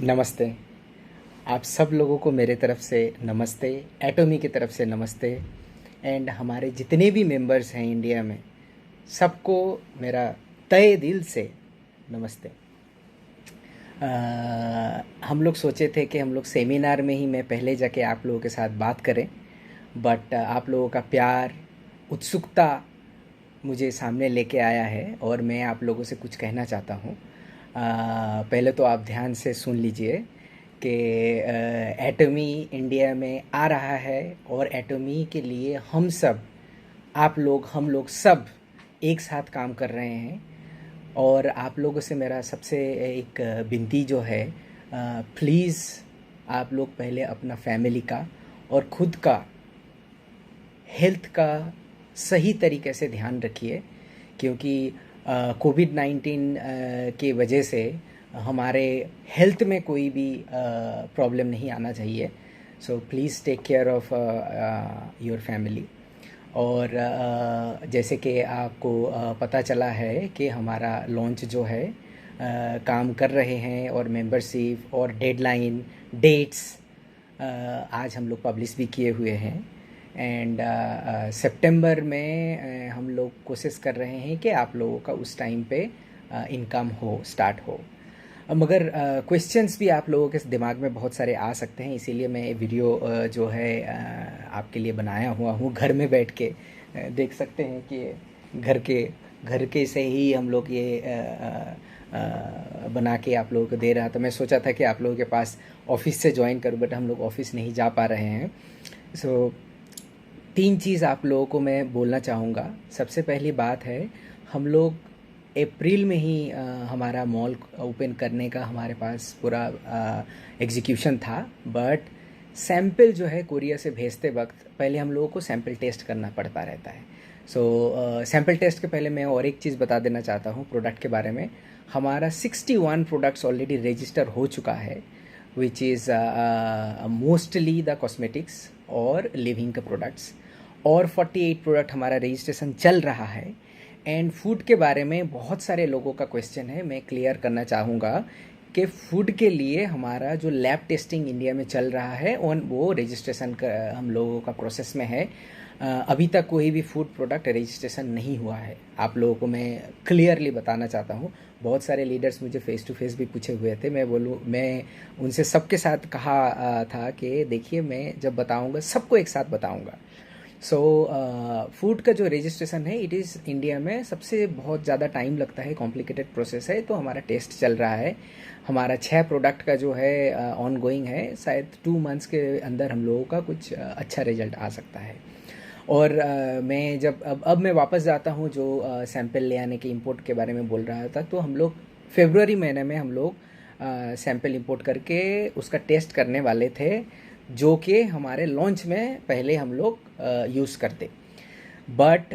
नमस्ते। आप सब लोगों को मेरे तरफ से नमस्ते, एटॉमी की तरफ से नमस्ते एंड हमारे जितने भी मेंबर्स हैं इंडिया में, सबको मेरा तहे दिल से नमस्ते। हम लोग सोचे थे कि हम लोग सेमिनार में ही मैं पहले जाके आप लोगों के साथ बात करें, बट आप लोगों का प्यार, उत्सुकता मुझे सामने लेके आया है और मैं आप लोगों से कुछ कहना चाहता हूँ। पहले तो आप ध्यान से सुन लीजिए कि एटॉमी इंडिया में आ रहा है और एटॉमी के लिए हम सब, आप लोग, हम लोग सब एक साथ काम कर रहे हैं। और आप लोगों से मेरा सबसे एक विनती जो है, प्लीज़ आप लोग पहले अपना फैमिली का और ख़ुद का हेल्थ का सही तरीके से ध्यान रखिए, क्योंकि कोविड-19 की वजह से हमारे हेल्थ में कोई भी प्रॉब्लम नहीं आना चाहिए। So please take care of your family. और जैसे कि आपको पता चला है कि हमारा लॉन्च जो है काम कर रहे हैं और मेंबरशिप और डेडलाइन डेट्स आज हम लोग पब्लिश भी किए हुए हैं। एंड सितंबर में हम लोग कोशिश कर रहे हैं कि आप लोगों का उस टाइम पे इनकम स्टार्ट हो। मगर क्वेश्चंस भी आप लोगों के दिमाग में बहुत सारे आ सकते हैं, इसीलिए मैं ये वीडियो जो है आपके लिए बनाया हुआ हूँ। घर में बैठ के देख सकते हैं कि घर के से ही हम लोग ये बना के आप लोगों को दे रहा था। मैं सोचा था कि आप लोगों के पास ऑफिस से ज्वाइन करूँ, बट हम लोग ऑफिस नहीं जा पा रहे हैं। सो 3 चीज़ आप लोगों को मैं बोलना चाहूँगा। सबसे पहली बात है, हम लोग अप्रैल में ही हमारा मॉल ओपन करने का हमारे पास पूरा एग्जीक्यूशन था, बट सैंपल जो है कोरिया से भेजते वक्त पहले हम लोगों को सैंपल टेस्ट करना पड़ता रहता है। सो सैंपल टेस्ट के पहले मैं और एक चीज़ बता देना चाहता हूँ प्रोडक्ट के बारे में। हमारा 61 प्रोडक्ट्स ऑलरेडी रजिस्टर हो चुका है, which is mostly the cosmetics और लिविंग के प्रोडक्ट्स, और 48 प्रोडक्ट हमारा रजिस्ट्रेशन चल रहा है। एंड फूड के बारे में बहुत सारे लोगों का क्वेश्चन है, मैं क्लियर करना चाहूँगा कि फूड के लिए हमारा जो लैब टेस्टिंग इंडिया में चल रहा है और वो रजिस्ट्रेशन का हम लोगों का प्रोसेस में है। अभी तक कोई भी फूड प्रोडक्ट रजिस्ट्रेशन नहीं हुआ है। आप लोगों को मैं क्लियरली बताना चाहता हूँ। बहुत सारे लीडर्स मुझे फ़ेस टू फेस भी पूछे हुए थे। मैं उनसे सबके साथ कहा था कि देखिए, मैं जब बताऊँगा सबको एक साथ बताऊँगा। सो फूड का जो रजिस्ट्रेशन है, इट इज़ इंडिया में सबसे बहुत ज़्यादा टाइम लगता है, कॉम्प्लिकेटेड प्रोसेस है। तो हमारा टेस्ट चल रहा है। हमारा 6 प्रोडक्ट का जो है ऑन गोइंग है। शायद 2 मंथ्स के अंदर हम लोगों का कुछ अच्छा रिजल्ट आ सकता है। और मैं जब अब मैं वापस जाता हूँ जो सैंपल ले आने के इंपोर्ट के बारे में बोल रहा था, तो हम लोग फरवरी महीने में हम लोग सैंपल इंपोर्ट करके उसका टेस्ट करने वाले थे, जो कि हमारे लॉन्च में पहले हम लोग यूज़ करते। बट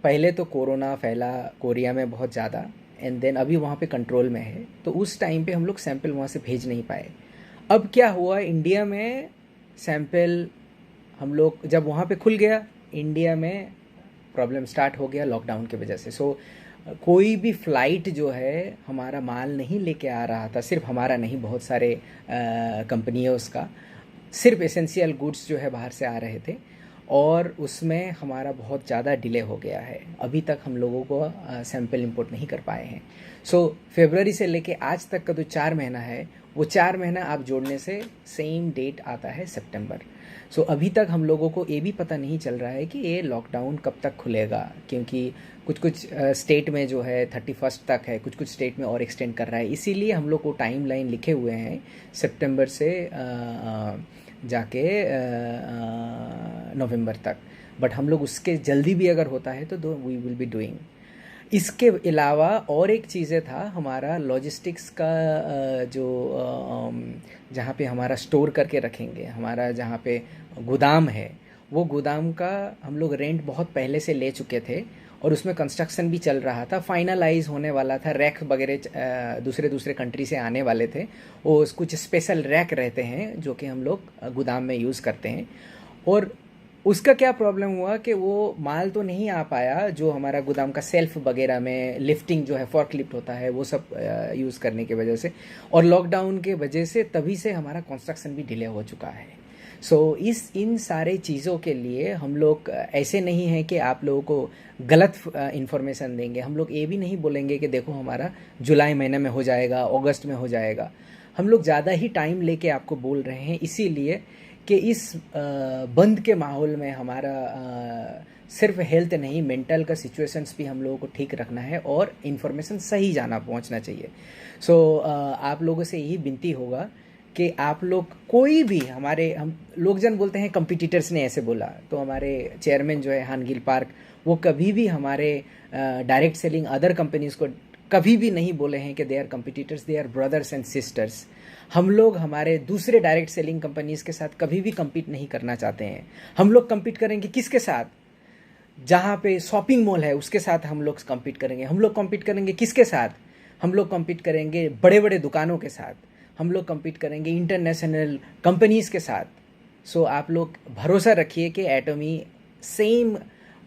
पहले तो कोरोना फैला कोरिया में बहुत ज़्यादा, एंड देन अभी वहाँ पे कंट्रोल में है, तो उस टाइम पे हम लोग सैंपल वहाँ से भेज नहीं पाए। अब क्या हुआ, इंडिया में सैंपल हम लोग जब वहाँ पे खुल गया, इंडिया में प्रॉब्लम स्टार्ट हो गया लॉकडाउन की वजह से। सो कोई भी फ़्लाइट जो है हमारा माल नहीं लेके आ रहा था, सिर्फ हमारा नहीं, बहुत सारे कंपनियों का, सिर्फ एसेंशियल गुड्स जो है बाहर से आ रहे थे, और उसमें हमारा बहुत ज़्यादा डिले हो गया है। अभी तक हम लोगों को सैंपल इंपोर्ट नहीं कर पाए हैं। सो फरवरी से लेके आज तक का जो 4 महीना है, वो 4 महीना आप जोड़ने से सेम डेट आता है सितंबर। सो अभी तक हम लोगों को ये भी पता नहीं चल रहा है कि ये लॉकडाउन कब तक खुलेगा, क्योंकि कुछ स्टेट में जो है 31 तक है, कुछ स्टेट में और एक्सटेंड कर रहा है। इसीलिए हम लोग को टाइम लाइन लिखे हुए हैं सितंबर से जाके नवंबर तक। बट हम लोग उसके जल्दी भी अगर होता है तो वी विल बी डूइंग। इसके अलावा और एक चीज़ें था, हमारा लॉजिस्टिक्स का जो जहाँ पे हमारा स्टोर करके रखेंगे, हमारा जहाँ पे गोदाम है, वो गोदाम का हम लोग रेंट बहुत पहले से ले चुके थे और उसमें कंस्ट्रक्शन भी चल रहा था, फाइनलाइज होने वाला था। रैक वगैरह दूसरे कंट्री से आने वाले थे। वो कुछ स्पेशल रैक रहते हैं जो कि हम लोग गोदाम में यूज़ करते हैं। और उसका क्या प्रॉब्लम हुआ कि वो माल तो नहीं आ पाया, जो हमारा गोदाम का सेल्फ वगैरह में लिफ्टिंग जो है, फॉर्क लिफ्ट होता है, वो सब यूज़ करने की वजह से, और लॉकडाउन के वजह से तभी से हमारा कंस्ट्रक्शन भी डिले हो चुका है। सो इन सारे चीज़ों के लिए हम लोग ऐसे नहीं हैं कि आप लोगों को गलत इन्फॉर्मेशन देंगे। हम लोग ये भी नहीं बोलेंगे कि देखो हमारा जुलाई महीने में हो जाएगा, अगस्त में हो जाएगा। हम लोग ज़्यादा ही टाइम लेके आपको बोल रहे हैं, इसीलिए कि इस बंद के माहौल में हमारा सिर्फ हेल्थ नहीं, मेंटल का सिचुएशंस भी हम लोगों को ठीक रखना है और इन्फॉर्मेशन सही जाना पहुंचना चाहिए। सो आप लोगों से यही विनती होगा कि आप लोग कोई भी हम लोग जन बोलते हैं कंपिटिटर्स ने ऐसे बोला, तो हमारे चेयरमैन जो है हानगिल पार्क, वो कभी भी हमारे डायरेक्ट सेलिंग अदर कंपनीज को कभी भी नहीं बोले हैं कि they are competitors, they are brothers and sisters. हम लोग हमारे दूसरे डायरेक्ट सेलिंग कंपनीज के साथ कभी भी compete नहीं करना चाहते हैं। हम लोग compete करेंगे किसके साथ? जहाँ पे शॉपिंग मॉल है उसके साथ हम लोग compete करेंगे। हम लोग compete करेंगे किसके साथ? हम लोग compete करेंगे बड़े बड़े दुकानों के साथ। हम लोग compete करेंगे इंटरनेशनल कंपनीज के साथ। सो आप लोग भरोसा रखिए कि एटमी सेम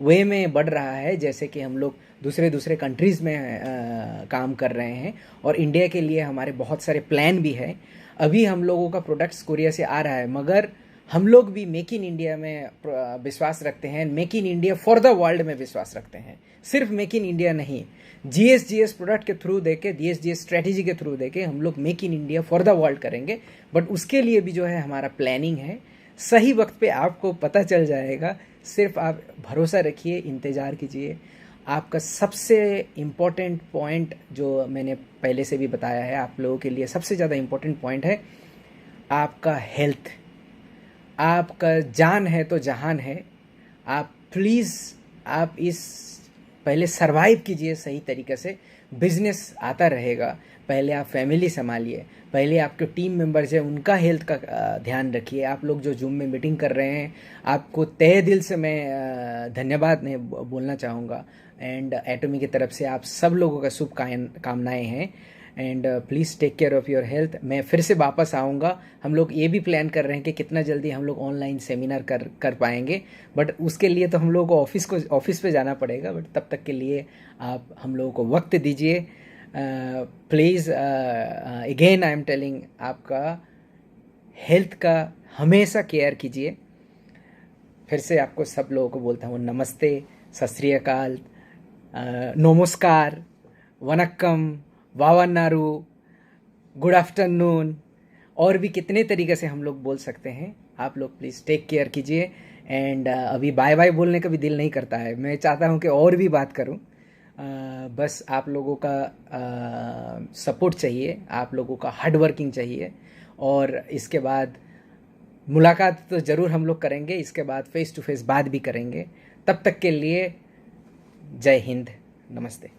वे में बढ़ रहा है जैसे कि हम लोग दूसरे कंट्रीज़ में काम कर रहे हैं, और इंडिया के लिए हमारे बहुत सारे प्लान भी है। अभी हम लोगों का प्रोडक्ट्स कोरिया से आ रहा है, मगर हम लोग भी मेक इन इंडिया में विश्वास रखते हैं, make in India for the world में विश्वास रखते हैं। सिर्फ मेक इन इंडिया नहीं, जीएस प्रोडक्ट के थ्रू देके, जीएस स्ट्रेटेजी के थ्रू देके हम लोग make in India for the world करेंगे। बट उसके लिए भी जो है हमारा प्लानिंग है, सही वक्त पे आपको पता चल जाएगा। सिर्फ आप भरोसा रखिए, इंतज़ार कीजिए। आपका सबसे इम्पोर्टेंट पॉइंट जो मैंने पहले से भी बताया है, आप लोगों के लिए सबसे ज़्यादा इम्पोर्टेंट पॉइंट है आपका हेल्थ। आपका जान है तो जहान है। आप प्लीज़ आप इस पहले सरवाइव कीजिए सही तरीके से। बिजनेस आता रहेगा, पहले आप फैमिली संभालिए, पहले आपके टीम मेंबर्स हैं उनका हेल्थ का ध्यान रखिए। आप लोग जो जूम में मीटिंग कर रहे हैं, आपको तहे दिल से मैं धन्यवाद नहीं बोलना चाहूँगा। एंड एटमी की तरफ से आप सब लोगों का शुभ कामनाएँ हैं। And please take care of your health. मैं फिर से वापस आऊँगा। हम लोग ये भी प्लान कर रहे हैं कि कितना जल्दी हम लोग ऑनलाइन सेमिनार कर पाएंगे, बट उसके लिए तो हम लोगों को ऑफिस पे जाना पड़ेगा। बट तब तक के लिए आप हम लोगों को वक्त दीजिए please. Again I am telling, आपका हेल्थ का हमेशा केयर कीजिए। फिर से आपको सब लोगों को बोलता हूँ नमस्ते, सत श्री अकाल, नमस्कार, वनक्कम, वावन्नारू, गुड आफ्टरनून, और भी कितने तरीके से हम लोग बोल सकते हैं। आप लोग प्लीज़ टेक केयर कीजिए। एंड अभी बाय बाय बोलने का भी दिल नहीं करता है, मैं चाहता हूँ कि और भी बात करूँ। बस आप लोगों का सपोर्ट चाहिए, आप लोगों का हार्ड वर्किंग चाहिए। और इसके बाद मुलाकात तो ज़रूर हम लोग करेंगे, इसके बाद फेस टू फेस बात भी करेंगे। तब तक के लिए जय हिंद, नमस्ते।